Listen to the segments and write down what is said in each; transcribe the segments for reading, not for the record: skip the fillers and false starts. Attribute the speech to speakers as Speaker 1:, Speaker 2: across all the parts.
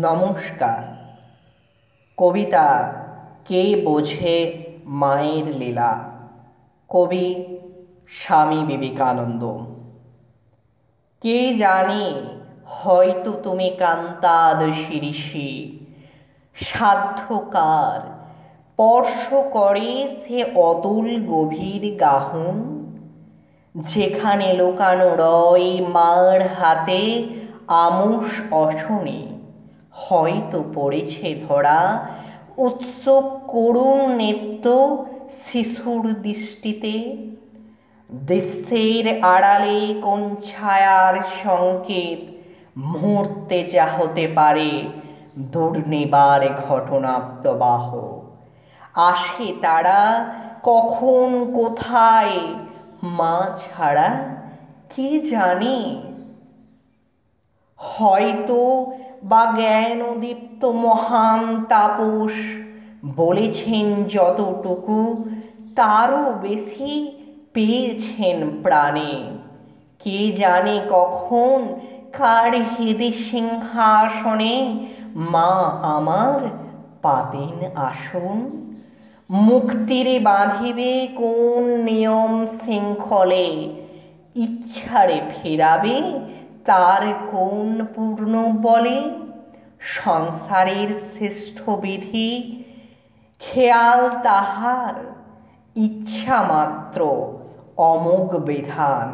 Speaker 1: নমস্কার। কবিতা কে বোঝে মায়ের লীলা, কবি স্বামী বিবেকানন্দ। কে জানে, হয়তো তুমি কান্তাদ শিরিষে, সাধ্যকার স্পর্শ করে সে অতুল গভীর গাহন, যেখানে লুকানো রয় মার হাতে আমোস অশনে। হয়তো পড়েছে ধরা উৎসব করুণ নৃত্য শিশুর দৃষ্টিতে, দৃশ্যের আড়ালে কোন ছায়ার সংকেত, মুহূর্তে যা হতে পারে দুর্নিবার ঘটনা প্রবাহ। আসে তারা কখন কোথায়, মা ছাড়া কে জানে। হয়তো বা জ্ঞানদীপ্ত মহান তাপস বলেছেন যতটুকু, তারও বেশি পেয়েছেন প্রাণে। কে জানে কখন কার হৃদি সিংহাসনে মা আমার পাতেন আসন। মুক্তিরে বাঁধিবে কোন নিয়ম শৃঙ্খলে, ইচ্ছারে ফেরাবে তার কোন পূর্ণ বলে। সংসারের শ্রেষ্ঠ বিধি খেয়াল তাহার, ইচ্ছা মাত্র অমোঘ বিধান।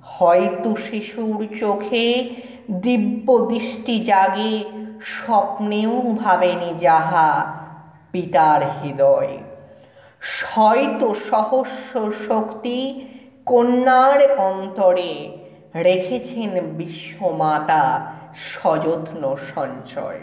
Speaker 1: হয়তো শিশুর চোখে দিব্য দৃষ্টি জাগে, স্বপ্নেও ভাবেনি যাহা পিতার হৃদয়। হয়তো সহস্র শক্তি কন্যার অন্তরে রেখেছেন বিশ্বমাতা সযত্ন সঞ্চয়।